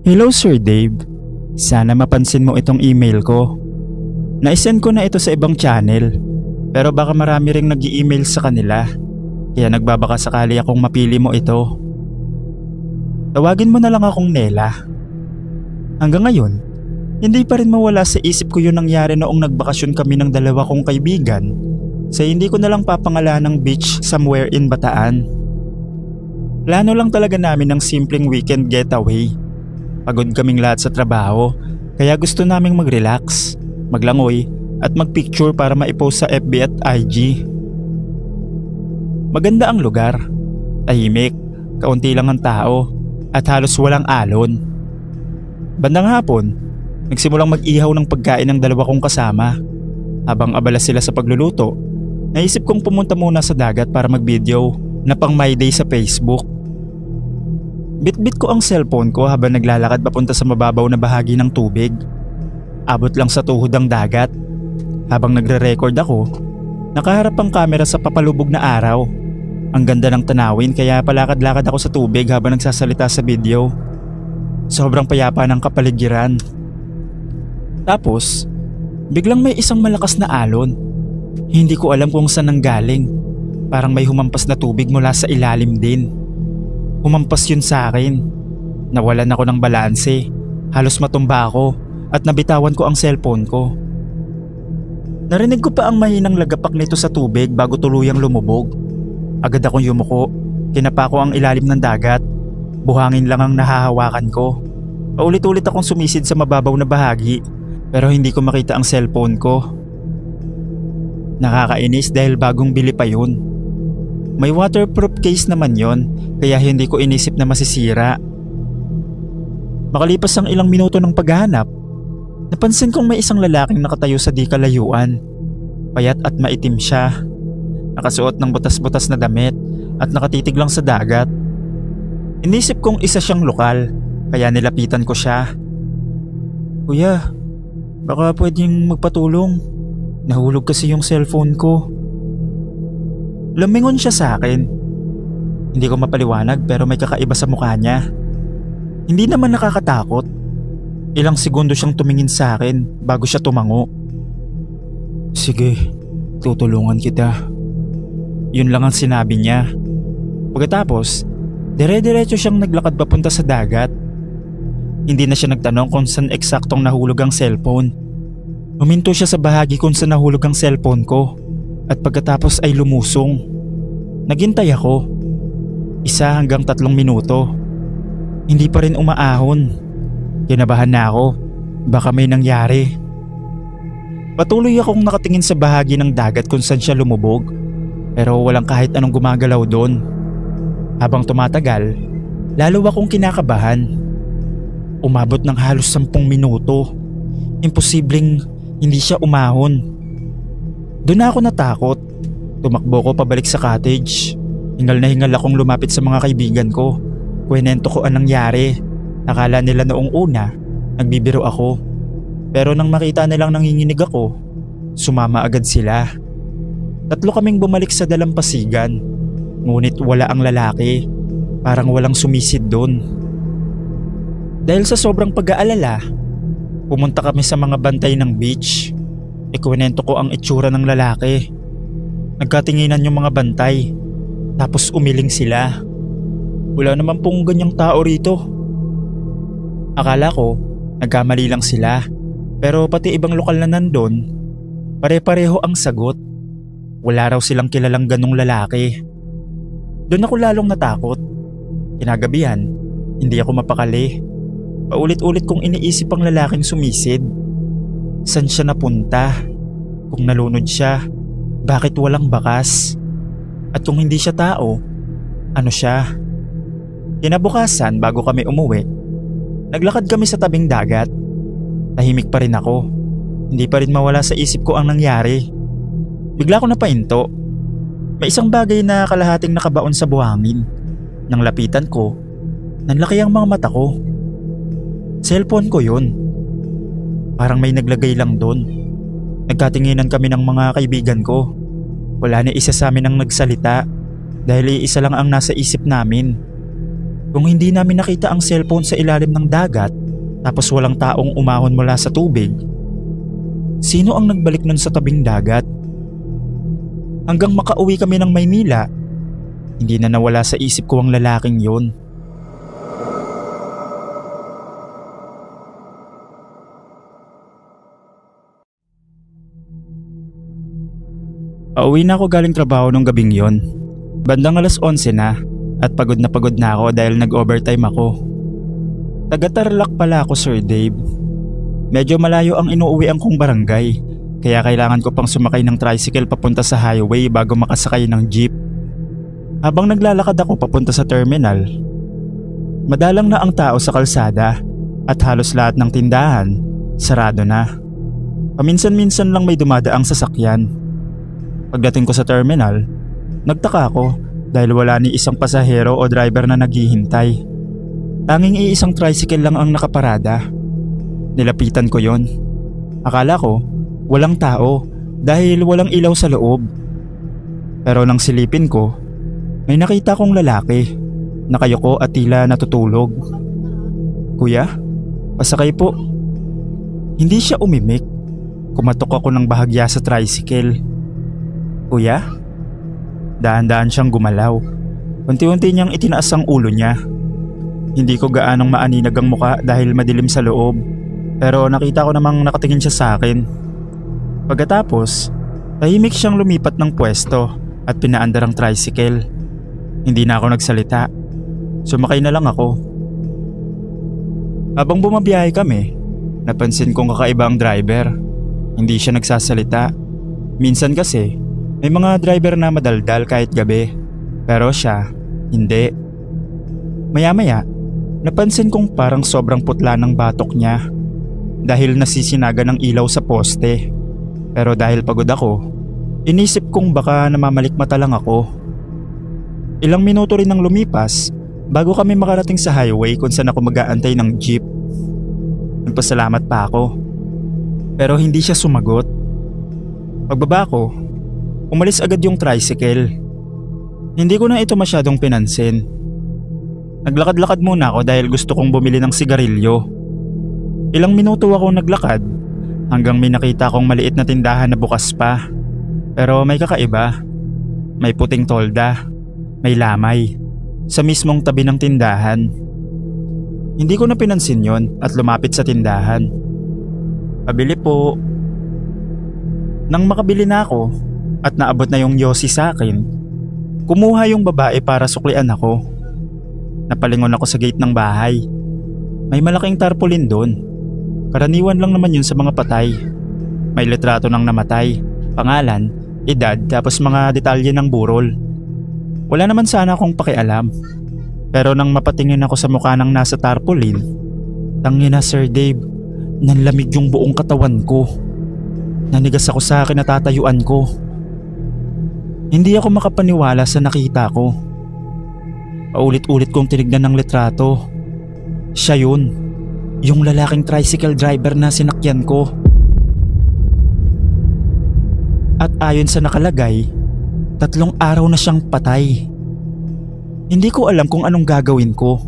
Hello Sir Dave, sana mapansin mo itong email ko. Naisend ko na ito sa ibang channel, pero baka marami ring nag-i-email sa kanila, kaya nagbabaka sakali akong mapili mo ito. Tawagin mo na lang akong Nela. Hanggang ngayon, hindi pa rin mawala sa isip ko yung nangyari noong nagbakasyon kami ng dalawa kong kaibigan sa hindi ko na lang papangalanang beach somewhere in Bataan. Plano lang talaga namin ng simpleng weekend getaway. Pagod kaming lahat sa trabaho, kaya gusto naming mag-relax, maglangoy at magpicture para maipost sa FB at IG. Maganda ang lugar, tahimik, kaunti lang ang tao at halos walang alon. Bandang hapon, nagsimulang mag-ihaw ng pagkain ng dalawa kong kasama. Habang abala sila sa pagluluto, naisip kong pumunta muna sa dagat para mag-video na pang my day sa Facebook. Bit-bit ko ang cellphone ko habang naglalakad papunta sa mababaw na bahagi ng tubig. Abot lang sa tuhod ang dagat. Habang nagre-record ako, nakaharap ang kamera sa papalubog na araw. Ang ganda ng tanawin kaya palakad-lakad ako sa tubig habang nagsasalita sa video. Sobrang payapa ng kapaligiran. Tapos, biglang may isang malakas na alon. Hindi ko alam kung saan nanggaling. Parang may humampas na tubig mula sa ilalim din. Humampas yun sa akin. Nawalan ako ng balanse. Halos matumba ako at nabitawan ko ang cellphone ko. Narinig ko pa ang mahinang lagapak nito sa tubig bago tuluyang lumubog. Agad akong yumuko. Kinapa ko ang ilalim ng dagat. Buhangin lang ang nahahawakan ko. Paulit-ulit akong sumisid sa mababaw na bahagi pero hindi ko makita ang cellphone ko. Nakakainis dahil bagong bili pa yun. May waterproof case naman yon, kaya hindi ko inisip na masisira. Makalipas ang ilang minuto ng paghahanap, napansin kong may isang lalaking nakatayo sa di kalayuan. Payat at maitim siya. Nakasuot ng butas-butas na damit at nakatitig lang sa dagat. Inisip kong isa siyang lokal, kaya nilapitan ko siya. Kuya, baka pwedeng magpatulong. Nahulog kasi yung cellphone ko. Lumingon siya sa akin. Hindi ko mapaliwanag pero may kakaiba sa mukha niya. Hindi naman nakakatakot. Ilang segundo siyang tumingin sa akin bago siya tumango. Sige, tutulungan kita. Yun lang ang sinabi niya. Pagkatapos, dire-diretso siyang naglakad papunta sa dagat. Hindi na siya nagtanong kung saan eksaktong nahulog ang cellphone. Huminto siya sa bahagi kung saan nahulog ang cellphone ko. At pagkatapos ay lumusong. Naghintay ako. 1 hanggang 3 minuto. Hindi pa rin umaahon. Kinabahan na ako. Baka may nangyari. Patuloy akong nakatingin sa bahagi ng dagat kung saan siya lumubog. Pero walang kahit anong gumagalaw doon. Habang tumatagal, lalo akong kinakabahan. Umabot ng halos 10 minuto. Imposibleng hindi siya umahon. Doon ako natakot. Tumakbo ko pabalik sa cottage. Hingal na hingal akong lumapit sa mga kaibigan ko. Kwento ko anong nangyari. Akala nila noong una, nagbibiro ako. Pero nang makita nilang nanginginig ako, sumama agad sila. 3 kaming bumalik sa dalampasigan. Ngunit wala ang lalaki. Parang walang sumisid doon. Dahil sa sobrang pag-aalala, pumunta kami sa mga bantay ng beach. Ikwento ko ang itsura ng lalaki. Nagkatinginan yung mga bantay. Tapos umiling sila. Wala naman pong ganyang tao rito. Akala ko, nagkamali lang sila. Pero pati ibang lokal na nandun, pare-pareho ang sagot. Wala raw silang kilalang ganong lalaki. Doon ako lalong natakot. Kinagabihan, hindi ako mapakali. Paulit-ulit kong iniisip ang lalaking sumisid. Saan siya napunta? Kung nalunod siya, bakit walang bakas? At kung hindi siya tao, ano siya? Kinabukasan bago kami umuwi, naglakad kami sa tabing dagat. Tahimik pa rin ako. Hindi pa rin mawala sa isip ko ang nangyari. Bigla ko napahinto. May isang bagay na kalahating nakabaon sa buhangin. Nang lapitan ko, nanlaki ang mga mata ko. Cellphone ko yun. Parang may naglagay lang doon. Nagkatinginan kami ng mga kaibigan ko. Wala na isa sa amin ang nagsalita dahil isa lang ang nasa isip namin. Kung hindi namin nakita ang cellphone sa ilalim ng dagat tapos walang taong umahon mula sa tubig, sino ang nagbalik nun sa tabing dagat? Hanggang makauwi kami ng Maynila, hindi na nawala sa isip ko ang lalaking yun. Pauwi na ako galing trabaho nung gabing yon. Bandang 11:00 na at pagod na ako dahil nag-overtime ako. Taga-Tarlac pala ako, Sir Dave. Medyo malayo ang inuuwian kong barangay, kaya kailangan ko pang sumakay ng tricycle papunta sa highway bago makasakay ng jeep. Habang naglalakad ako papunta sa terminal, madalang na ang tao sa kalsada at halos lahat ng tindahan sarado na. Paminsan-minsan lang may dumadaang sasakyan. Pagdating ko sa terminal, nagtaka ako dahil wala ni isang pasahero o driver na naghihintay. Tanging iisang tricycle lang ang nakaparada. Nilapitan ko yon. Akala ko walang tao dahil walang ilaw sa loob. Pero nang silipin ko, may nakita kong lalaki, nakayuko at tila natutulog. "Kuya, pasakay po." Hindi siya umimik. Kumatok ako ng bahagya sa tricycle. "Kuya?" Dahan-dahan siyang gumalaw. Unti-unti niyang itinaas ang ulo niya. Hindi ko gaanong maaninag ang muka dahil madilim sa loob, pero nakita ko namang nakatingin siya sa akin. Pagkatapos, tahimik siyang lumipat ng pwesto at pinaandar ang tricycle. Hindi na ako nagsalita. Sumakay na lang ako. Habang bumabiyahe kami, napansin kong kakaiba ang driver. Hindi siya nagsasalita. Minsan kasi, may mga driver na madaldal kahit gabi, pero siya, hindi. Maya-maya, napansin kong parang sobrang putla ng batok niya dahil nasisinaga ng ilaw sa poste. Pero dahil pagod ako, inisip kong baka namamalikmata lang ako. Ilang minuto rin ang lumipas bago kami makarating sa highway kung saan ako mag-aantay ng jeep. Nagpasalamat pa ako, pero hindi siya sumagot. Pagbaba ko, umalis agad yung tricycle. Hindi ko na ito masyadong pinansin. Naglakad-lakad muna ako dahil gusto kong bumili ng sigarilyo. Ilang minuto ako naglakad hanggang may nakita akong maliit na tindahan na bukas pa. Pero may kakaiba. May puting tolda, may lamay, sa mismong tabi ng tindahan. Hindi ko na pinansin yon at lumapit sa tindahan. "Pabili po." Nang makabili na ako at naabot na yung yosi sa akin, kumuha yung babae para suklian ako. Napalingon ako sa gate ng bahay. May malaking tarpaulin doon. Karaniwan lang naman yun sa mga patay. May litrato ng namatay, pangalan, edad tapos mga detalye ng burol. Wala naman sana akong pakialam. Pero nang mapatingin ako sa mukha ng nasa tarpaulin, tangina Sir Dave, nanlamig yung buong katawan ko. Nanigas ako sa kinatatayuan ko. Hindi ako makapaniwala sa nakita ko. Paulit-ulit kong tinignan ng litrato. Siya yun, yung lalaking tricycle driver na sinakyan ko. At ayon sa nakalagay, 3 araw na siyang patay. Hindi ko alam kung anong gagawin ko.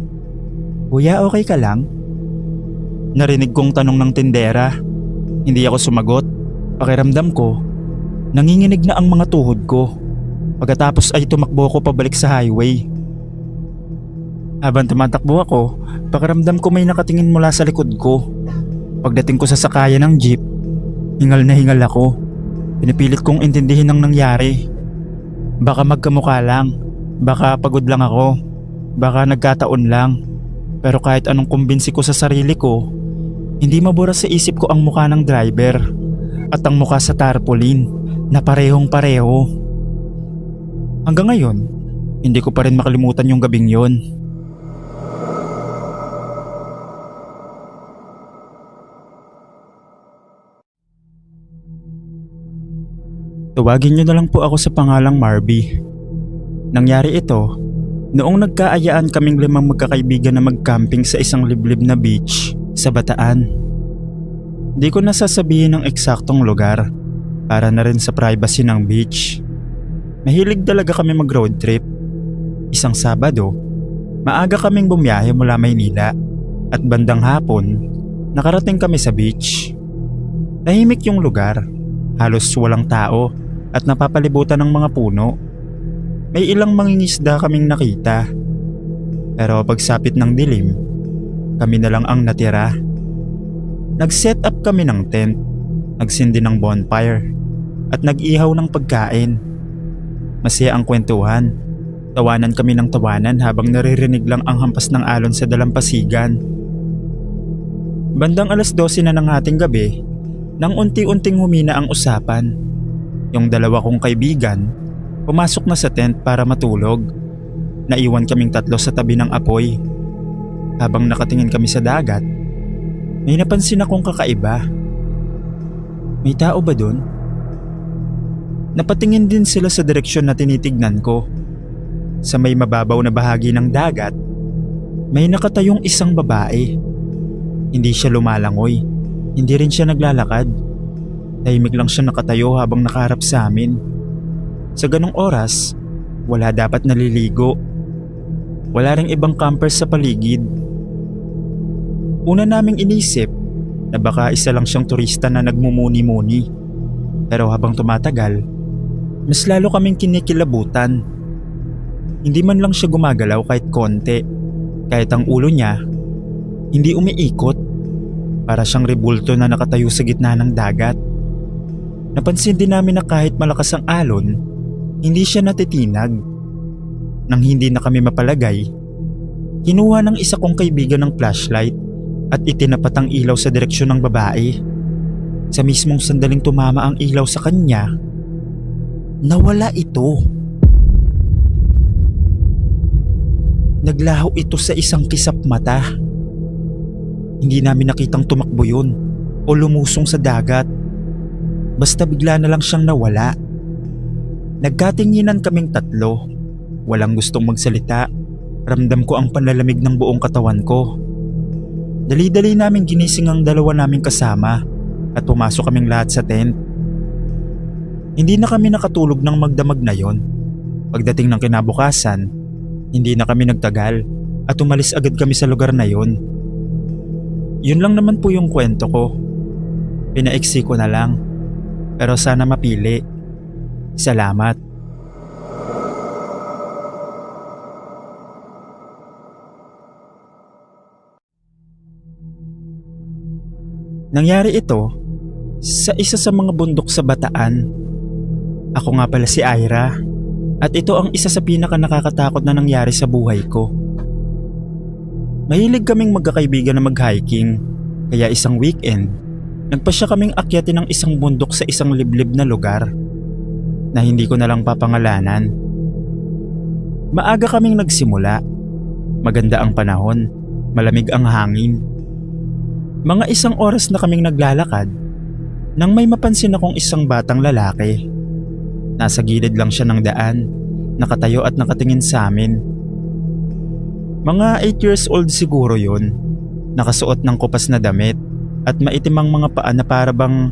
"Kuya, okay ka lang?" Narinig kong tanong ng tindera. Hindi ako sumagot. Pakiramdam ko, nanginginig na ang mga tuhod ko. Pagkatapos ay tumakbo ko pabalik sa highway. Habang tumatakbo ako, pakiramdam ko may nakatingin mula sa likod ko. Pagdating ko sa sakayan ng jeep, hingal na hingal ako. Pinipilit kong intindihin ang nangyari. Baka magkamukha lang, baka pagod lang ako, baka nagkataon lang. Pero kahit anong kumbinsi ko sa sarili ko, hindi mabura sa isip ko ang mukha ng driver at ang mukha sa tarpaulin na parehong pareho. Hanggang ngayon, hindi ko pa rin makalimutan yung gabing yon. Tawagin niyo na lang po ako sa pangalang Marby. Nangyari ito noong nagkaayaan kaming 5 magkakaibigan na mag-camping sa isang liblib na beach sa Bataan. Di ko nasasabihin ang eksaktong lugar para na rin sa privacy ng beach. Mahilig talaga kami mag-road trip. Isang Sabado, Maaga kaming bumiyahe mula Maynila at bandang hapon nakarating kami sa beach. Tahimik yung lugar, halos walang tao at napapalibutan ng mga puno. May ilang mangingisda kaming nakita. Pero pagsapit ng dilim, kami na lang ang natira. Nag-set up kami ng tent, nagsindi ng bonfire at nag-ihaw ng pagkain. Masaya ang kwentuhan. Tawanan kami ng tawanan habang naririnig lang ang hampas ng alon sa dalampasigan. Bandang 12:00 na ng ating gabi nang unti-unting humina ang usapan. Yung dalawa kong kaibigan pumasok na sa tent para matulog. Naiwan kaming tatlo sa tabi ng apoy. Habang nakatingin kami sa dagat, may napansin akong kakaiba. May tao ba dun? Napatingin din sila sa direksyon na tinitignan ko. Sa may mababaw na bahagi ng dagat, may nakatayong isang babae. Hindi siya lumalangoy, hindi rin siya naglalakad. Tahimik lang siya nakatayo habang nakaharap sa amin. Sa ganong oras, wala dapat naliligo. Wala ring ibang campers sa paligid. Una naming inisip na baka isa lang siyang turista na nagmumuni-muni. Pero habang tumatagal, mas lalo kaming kinikilabutan. Hindi man lang siya gumagalaw kahit konti. Kahit ang ulo niya, hindi umiikot. Para siyang rebulto na nakatayo sa gitna ng dagat. Napansin din namin na kahit malakas ang alon, hindi siya natitinag. Nang hindi na kami mapalagay, kinuha ng isa kong kaibigan ng flashlight at itinapat ang ilaw sa direksyon ng babae. Sa mismong sandaling tumama ang ilaw sa kanya, nawala ito. Naglaho ito sa isang kisap mata. Hindi namin nakitang tumakbo yun o lumusong sa dagat. Basta bigla na lang siyang nawala. Nagkatinginan kaming tatlo. Walang gustong magsalita. Ramdam ko ang panlalamig ng buong katawan ko. Dali-dali namin ginising ang dalawa naming kasama at pumasok kaming lahat sa tent. Hindi na kami nakatulog ng magdamag na yon. Pagdating ng kinabukasan, hindi na kami nagtagal at umalis agad kami sa lugar na yon. Yun lang naman po yung kwento ko. Pinaiksi ko na lang. Pero sana mapili. Salamat. Nangyari ito sa isa sa mga bundok sa Bataan. Ako nga pala si Ira at ito ang isa sa pinaka nakakatakot na nangyari sa buhay ko. Mahilig kaming magkakaibigan na mag-hiking, kaya isang weekend, nagpasya kaming akyatin ng isang bundok sa isang liblib na lugar na hindi ko na lang papangalanan. Maaga kaming nagsimula. Maganda ang panahon, malamig ang hangin. Mga 1 oras na kaming naglalakad nang may mapansin akong isang batang lalaki. Nasa gilid lang siya ng daan, nakatayo at nakatingin sa amin. Mga 8 years old siguro yun, nakasuot ng kupas na damit at maitim ang mga paa na para bang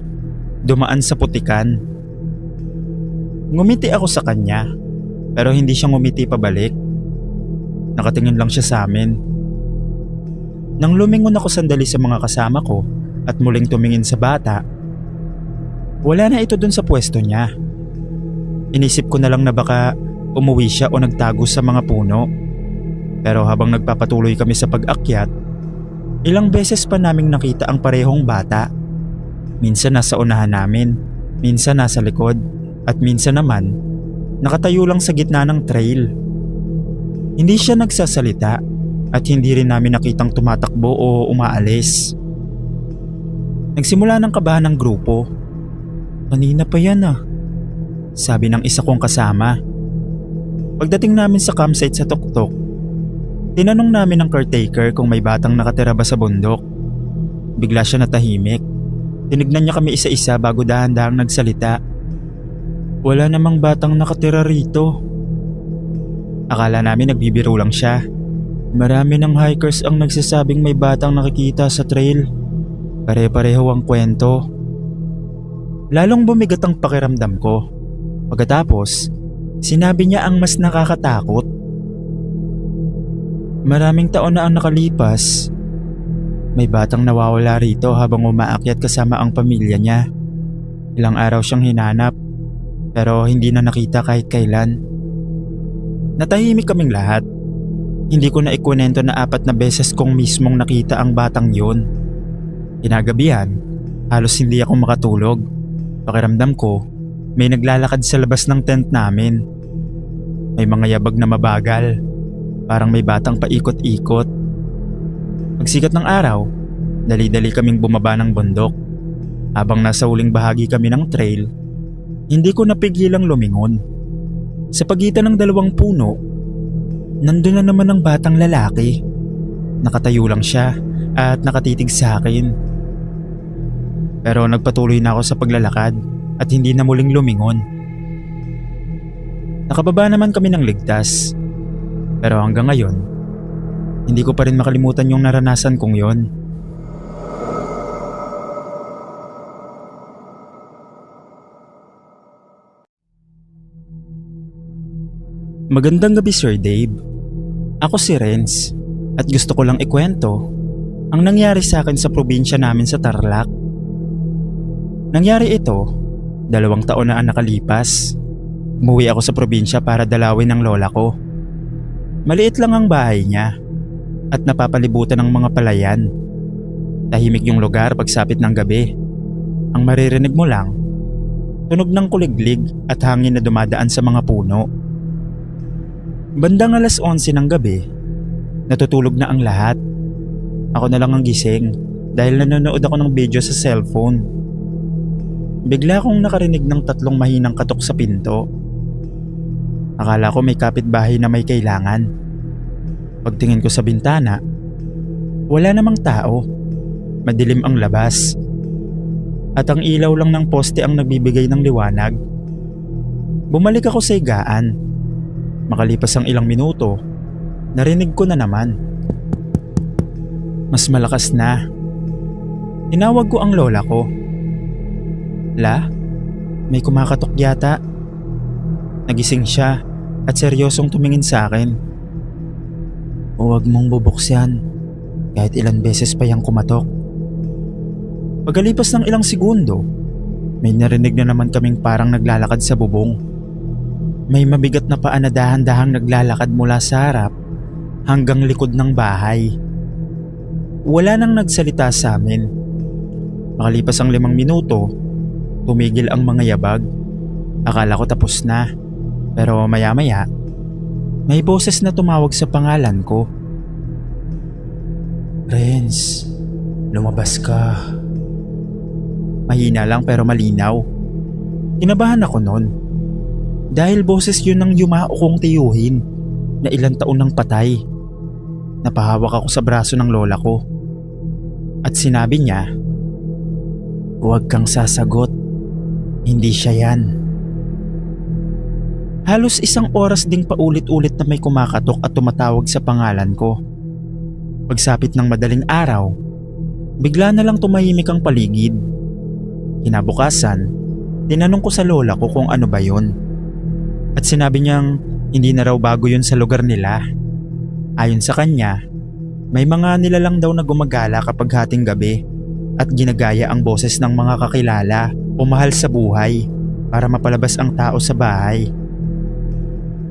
dumaan sa putikan. Ngumiti ako sa kanya, pero hindi siya ngumiti pabalik. Nakatingin lang siya sa amin. Nang lumingon ako sandali sa mga kasama ko at muling tumingin sa bata, wala na ito dun sa pwesto niya. Inisip ko na lang na baka umuwi siya o nagtago sa mga puno. Pero habang nagpapatuloy kami sa pag-akyat, ilang beses pa naming nakita ang parehong bata. Minsan nasa unahan namin, minsan nasa likod, at minsan naman nakatayo lang sa gitna ng trail. Hindi siya nagsasalita at hindi rin namin nakitang tumatakbo o umaalis. Nagsimula ng kabahan ng grupo. Kanina pa yan sabi ng isa kong kasama. Pagdating namin sa campsite sa tuktok, tinanong namin ng caretaker kung may batang nakatira ba sa bundok. Bigla siya natahimik. Tinignan niya kami isa-isa bago dahan-dahang nagsalita. Wala namang batang nakatira rito. Akala namin nagbibiro lang siya. Marami ng hikers ang nagsasabing may batang nakikita sa trail. Pare-pareho ang kwento. Lalong bumigat ang pakiramdam ko. Pagkatapos, sinabi niya ang mas nakakatakot. Maraming taon na ang nakalipas. May batang nawawala rito habang umaakyat kasama ang pamilya niya. Ilang araw siyang hinanap pero hindi na nakita kahit kailan. Natahimik kaming lahat. Hindi ko na ikwento na 4 na beses kong mismong nakita ang batang yun. Kinagabihan, halos hindi ako makatulog. Pakiramdam ko, may naglalakad sa labas ng tent namin. May mga yabag na mabagal, parang may batang paikot-ikot. Pagsikat ng araw, dali-dali kaming bumaba ng bundok. Habang nasa huling bahagi kami ng trail, hindi ko napigilang lumingon. Sa pagitan ng 2 puno, nandun na naman ang batang lalaki. Nakatayo lang siya at nakatitig sa akin. Pero nagpatuloy na ako sa paglalakad at hindi na muling lumingon. Nakababa naman kami ng ligtas. Pero hanggang ngayon, hindi ko pa rin makalimutan yung naranasan kong yon. Magandang gabi, Sir Dave. Ako si Renz at gusto ko lang ikwento ang nangyari sa akin sa probinsya namin sa Tarlac. Nangyari ito, 2 taon na ang nakalipas. Umuwi ako sa probinsya para dalawin ng lola ko. Maliit lang ang bahay niya at napapalibutan ng mga palayan. Tahimik yung lugar pagsapit ng gabi. Ang maririnig mo lang, tunog ng kuliglig at hangin na dumadaan sa mga puno. Bandang 11:00 ng gabi, natutulog na ang lahat. Ako na lang ang gising dahil nanonood ako ng video sa cellphone. Bigla akong nakarinig ng 3 mahinang katok sa pinto. Akala ko may kapitbahay na may kailangan. Pagtingin ko sa bintana, wala namang tao. Madilim ang labas. At ang ilaw lang ng poste ang nagbibigay ng liwanag. Bumalik ako sa higaan. Makalipas ang ilang minuto, narinig ko na naman. Mas malakas na. Tinawag ko ang lola ko. La, may kumakatok yata. Nagising siya at seryosong tumingin sa akin. Huwag mong bubuksan kahit ilang beses pa yang kumatok. Pagkalipas ng ilang segundo, may narinig na naman kaming parang naglalakad sa bubong. May mabigat na paa na dahan-dahang naglalakad mula sa harap hanggang likod ng bahay. Wala nang nagsalita sa amin. Makalipas ang 5 minuto, tumigil ang mga yabag. Akala ko tapos na, pero maya-maya, may boses na tumawag sa pangalan ko. Renz, lumabas ka. Mahina lang pero malinaw. Kinabahan ako noon. Dahil boses yun ang yumao kong tiyuhin na ilang taon nang patay. Napahawak ako sa braso ng lola ko. At sinabi niya, huwag kang sasagot. Hindi siya yan. Halos 1 oras ding paulit-ulit na may kumakatok at tumatawag sa pangalan ko. Pagsapit ng madaling araw, bigla na lang tumahimik ang paligid. Kinabukasan, tinanong ko sa lola ko kung ano ba yun. At sinabi niyang hindi na raw bago yun sa lugar nila. Ayon sa kanya, may mga nilalang daw na gumagala kapag hating gabi at ginagaya ang boses ng mga kakilala o mahal sa buhay para mapalabas ang tao sa bahay.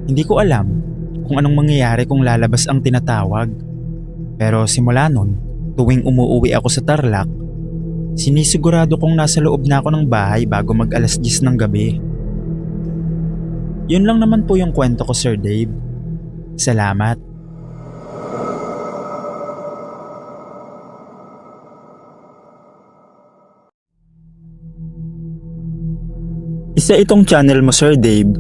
Hindi ko alam kung anong mangyayari kung lalabas ang tinatawag. Pero simula nun, tuwing umuuwi ako sa Tarlac, sinisigurado kong nasa loob na ako ng bahay bago mag 10:00 ng gabi. Yun lang naman po yung kwento ko, Sir Dave. Salamat. Isa itong channel mo, Sir Dave,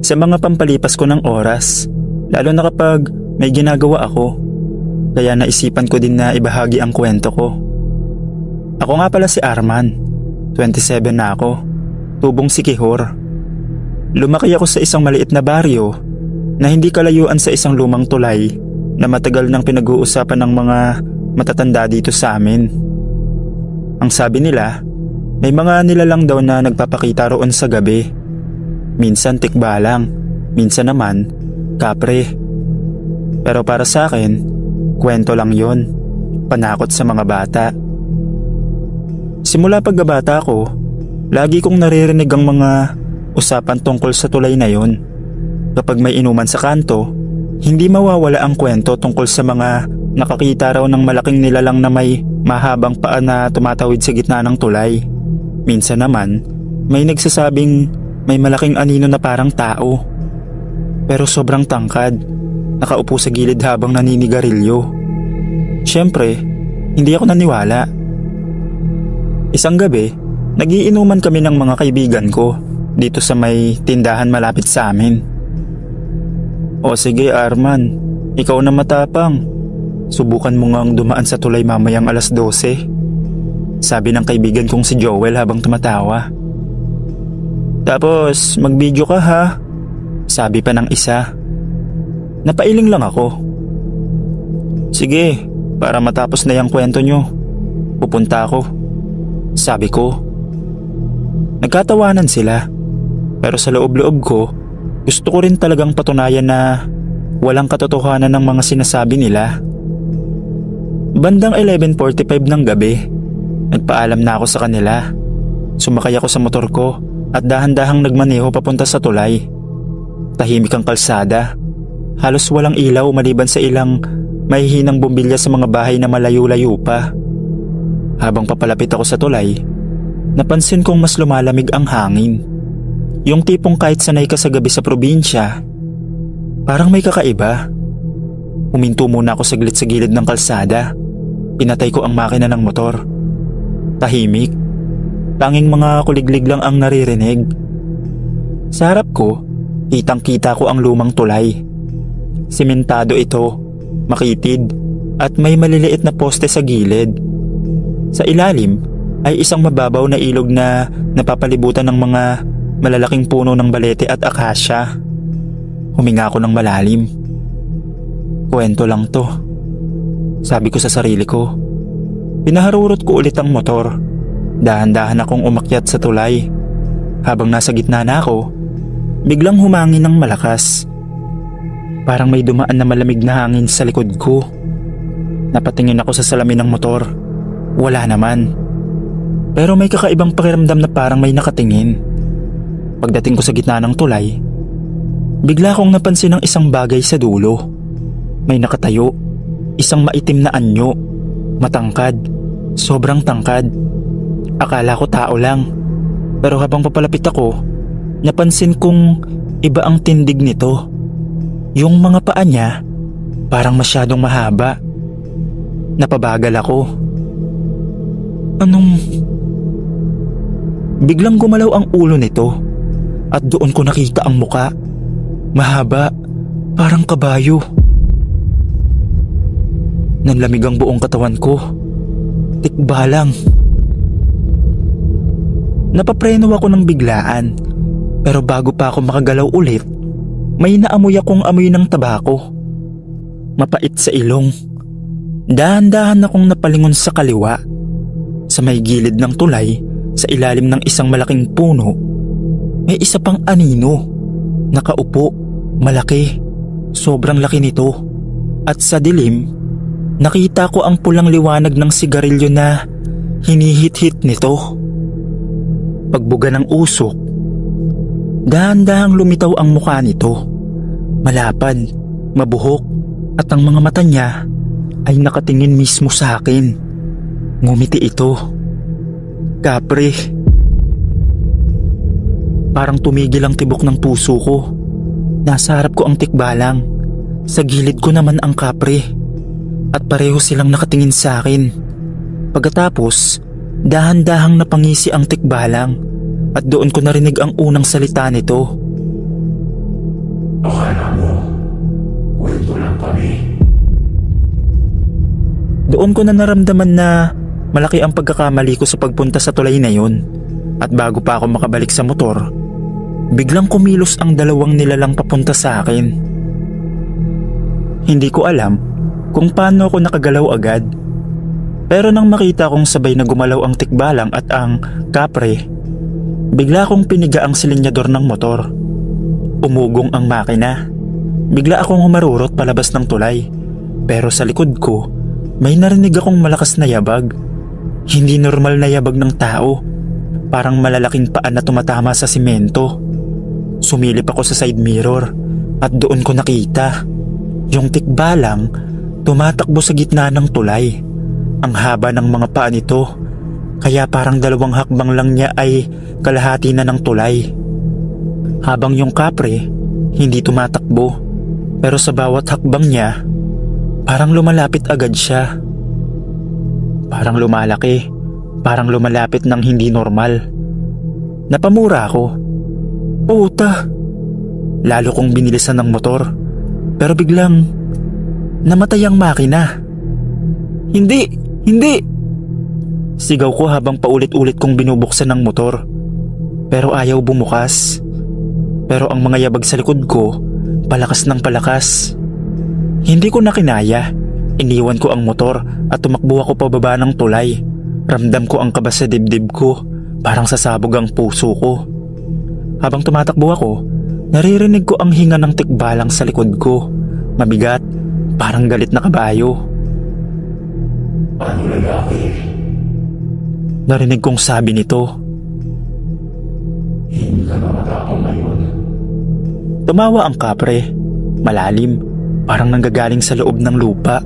sa mga pampalipas ko ng oras, lalo na kapag may ginagawa ako. Kaya naisipan ko din na ibahagi ang kwento ko. Ako nga pala si Arman, 27 na ako, tubong Siquijor. Lumaki ako sa isang maliit na baryo na hindi kalayuan sa isang lumang tulay na matagal nang pinag-uusapan ng mga matatanda dito sa amin. Ang sabi nila, may mga nilalang daw na nagpapakita roon sa gabi. Minsan tikbalang, minsan naman kapre. Pero para sa akin, kwento lang yun. Panakot sa mga bata. Simula pagkabata ko, lagi kong naririnig ang mga usapan tungkol sa tulay na yun. Kapag may inuman sa kanto, hindi mawawala ang kwento tungkol sa mga nakakita raw ng malaking nilalang na may mahabang paa na tumatawid sa gitna ng tulay. Minsan naman, may nagsasabing may malaking anino na parang tao. Pero sobrang tangkad, nakaupo sa gilid habang naninigarilyo. Siyempre, hindi ako naniwala. Isang gabi, nagiinuman kami ng mga kaibigan ko dito sa may tindahan malapit sa amin. O sige Arman, ikaw na matapang. Subukan mo ngang dumaan sa tulay mamayang 12:00. Sabi ng kaibigan kong si Joel habang tumatawa. Tapos mag-video ka ha, sabi pa ng isa. Napailing lang ako. Sige, para matapos na yung kwento nyo, pupunta ako, sabi ko. Nagkatawanan sila, pero sa loob-loob ko, gusto ko rin talagang patunayan na walang katotohanan ng mga sinasabi nila. Bandang 11:45 ng gabi, nagpaalam na ako sa kanila. Sumakay ako sa motor ko at dahan-dahang nagmaneho papunta sa tulay. Tahimik ang kalsada. Halos walang ilaw maliban sa ilang mahihinang bumbilya sa mga bahay na malayo-layo pa. Habang papalapit ako sa tulay, napansin kong mas lumalamig ang hangin. Yung tipong kahit sanay ka sa gabi sa probinsya, parang may kakaiba. Huminto muna ako saglit sa gilid ng kalsada. Pinatay ko ang makina ng motor. Tahimik. Tanging mga kuliglig lang ang naririnig. Sa harap ko, kitang-kita ko ang lumang tulay. Simentado ito, makitid, at may maliliit na poste sa gilid. Sa ilalim ay isang mababaw na ilog na napapalibutan ng mga malalaking puno ng balete at akasya. Huminga ako ng malalim. Kwento lang to, sabi ko sa sarili ko. Pinaharurot ko ulit ang motor. Dahan-dahan akong umakyat sa tulay. Habang nasa gitna na ako, biglang humangin ng malakas. Parang may dumaan na malamig na hangin sa likod ko. Napatingin ako sa salamin ng motor. Wala naman. Pero may kakaibang pakiramdam na parang may nakatingin. Pagdating ko sa gitna ng tulay, bigla kong napansin ang isang bagay sa dulo. May nakatayo, isang maitim na anyo, matangkad, sobrang tangkad. Akala ko tao lang, pero habang papalapit ako, napansin kong iba ang tindig nito. Yung mga paa niya, parang masyadong mahaba. Napabagal ako. Biglang gumalaw ang ulo nito. At doon ko nakita ang muka. Mahaba, parang kabayo. Nanlamig ang buong katawan ko. Tikbalang. Napapreno ako ng biglaan. Pero bago pa ako makagalaw ulit, may naamoy akong amoy ng tabako. Mapait sa ilong. Dahan-dahan akong napalingon sa kaliwa. Sa may gilid ng tulay, sa ilalim ng isang malaking puno, may isa pang anino. Nakaupo, malaki, sobrang laki nito. At sa dilim, nakita ko ang pulang liwanag ng sigarilyo na hinihit-hit nito. Pagbuga ng usok, dahan-dahang lumitaw ang mukha nito. Malapad, mabuhok, at ang mga mata niya ay nakatingin mismo sa akin. Ngumiti ito. Kapre. Parang tumigil ang tibok ng puso ko. Nasa harap ko ang tikbalang. Sa gilid ko naman ang kapre. At pareho silang nakatingin sa akin. Pagkatapos, dahan-dahang napangisi ang tikbalang. At doon ko narinig ang unang salita nito. Akala mo, kwento lang kami. Doon ko na naramdaman na malaki ang pagkakamali ko sa pagpunta sa tulay na yun. At bago pa ako makabalik sa motor, biglang kumilos ang dalawang nilalang papunta sa akin. Hindi ko alam kung paano ako nakagalaw agad. Pero nang makita kong sabay na gumalaw ang tikbalang at ang kapre, bigla kong piniga ang silinyador ng motor. Umugong ang makina. Bigla akong humarurot palabas ng tulay. Pero sa likod ko, may narinig akong malakas na yabag. Hindi normal na yabag ng tao. Parang malalaking paa na tumatama sa simento. Sumilip ako sa side mirror at doon ko nakita yung tikbalang tumatakbo sa gitna ng tulay. Ang haba ng mga paa nito, kaya parang 2 hakbang lang niya ay kalahati na ng tulay. Habang yung kapre hindi tumatakbo, pero sa bawat hakbang niya, parang lumalapit agad siya. Parang lumalaki, parang lumalapit ng hindi normal. Napamura ako. Puta! Lalo kong binilisan ng motor, pero biglang namatay ang makina. Hindi! Hindi! Sigaw ko habang paulit-ulit kong binubuksan ng motor, pero ayaw bumukas. Pero ang mga yabag sa likod ko, palakas ng palakas. Hindi ko na kinaya. Iniwan ko ang motor at tumakbo ako pababa ng tulay. Ramdam ko ang kaba sa dibdib ko, parang sasabog ang puso ko. Habang tumatakbo ako, naririnig ko ang hinga ng tikbalang sa likod ko. Mabigat, parang galit na kabayo. Ano lalaki? Narinig kong sabi nito. Hindi ka na matapang ngayon. Tumawa ang kapre, malalim, parang nanggagaling sa loob ng lupa.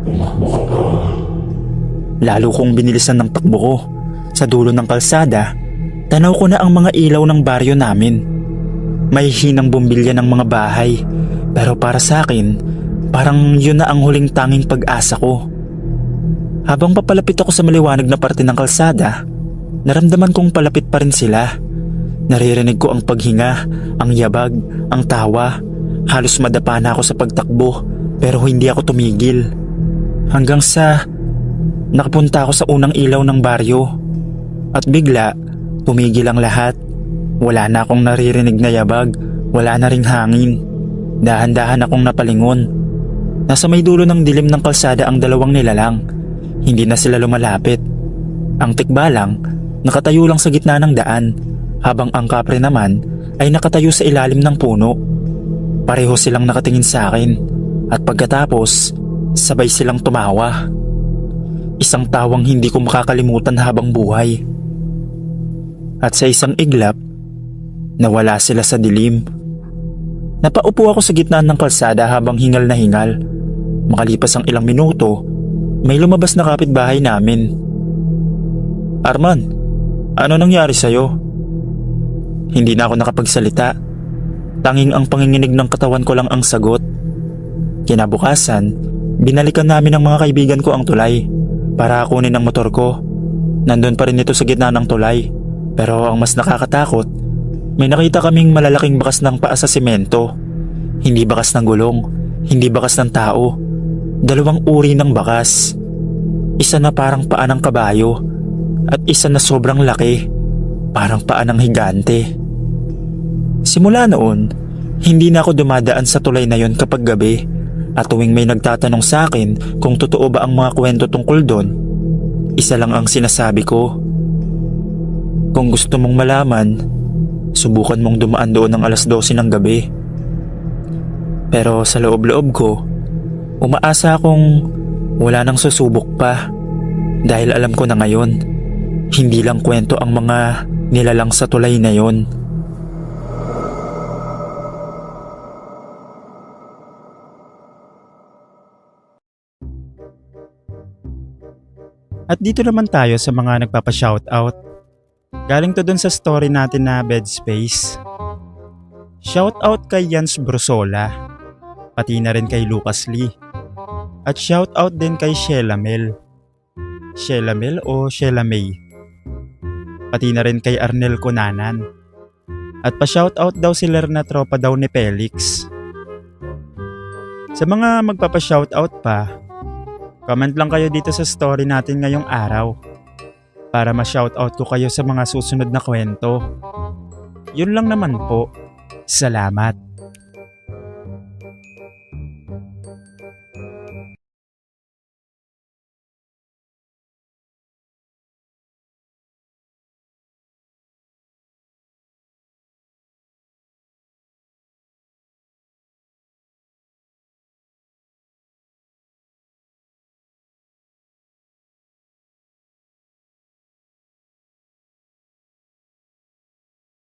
Tumakbo ka pa. Lalo kong binilisan ng takbo ko. Sa dulo ng kalsada, tanaw ko na ang mga ilaw ng baryo namin. May hinang bumbilya ng mga bahay, pero para sa akin, parang yun na ang huling tanging pag-asa ko. Habang papalapit ako sa maliwanag na parte ng kalsada, naramdaman kong palapit pa rin sila. Naririnig ko ang paghinga, ang yabag, ang tawa. Halos madapa na ako sa pagtakbo, pero hindi ako tumigil. Hanggang sa nakapunta ako sa unang ilaw ng baryo. At bigla, tumigil ang lahat. Wala na akong naririnig na yabag, wala na ring hangin. Dahan-dahan akong napalingon. Nasa may dulo ng dilim ng kalsada ang 2 nilalang. Hindi na sila lumalapit. Ang tikbalang, nakatayo lang sa gitna ng daan, habang ang kapre naman ay nakatayo sa ilalim ng puno. Pareho silang nakatingin sa akin, at pagkatapos, sabay silang tumawa. Isang tawang hindi ko makakalimutan habang buhay. At sa isang iglap, nawala sila sa dilim. Napaupo ako sa gitna ng kalsada habang hingal na hingal. Makalipas ang ilang minuto, may lumabas na kapitbahay namin. Arman, ano nangyari sa'yo? Hindi na ako nakapagsalita. Tanging ang panginginig ng katawan ko lang ang sagot. Kinabukasan, binalikan namin ng mga kaibigan ko ang tulay para kunin ang motor ko. Nandun pa rin ito sa gitna ng tulay. Pero ang mas nakakatakot, may nakita kaming malalaking bakas ng paa sa simento. Hindi bakas ng gulong, hindi bakas ng tao. 2 uri ng bakas. Isa na parang paa ng kabayo at isa na sobrang laki, parang paa ng higante. Simula noon, hindi na ako dumadaan sa tulay na yon kapag gabi, at tuwing may nagtatanong sa akin kung totoo ba ang mga kwento tungkol doon, isa lang ang sinasabi ko. Kung gusto mong malaman, subukan mong dumaan doon ng alas 12 ng gabi. Pero sa loob-loob ko, umaasa akong wala nang susubok pa, dahil alam ko na ngayon, hindi lang kwento ang mga nilalang sa tulay na yon. At dito naman tayo sa mga nagpapa-shoutout. Galing to dun sa story natin na Bed Space. Shoutout kay Jans Brusola, pati na rin kay Lucas Lee. At shoutout din kay Sheila Mel. Sheila Mel o Sheila May. Pati na rin kay Arnel Conanan. At pa-shoutout daw sila na tropa daw ni Felix. Sa mga magpapa-shoutout pa, comment lang kayo dito sa story natin ngayong araw para ma-shoutout ko kayo sa mga susunod na kwento. Yun lang naman po. Salamat.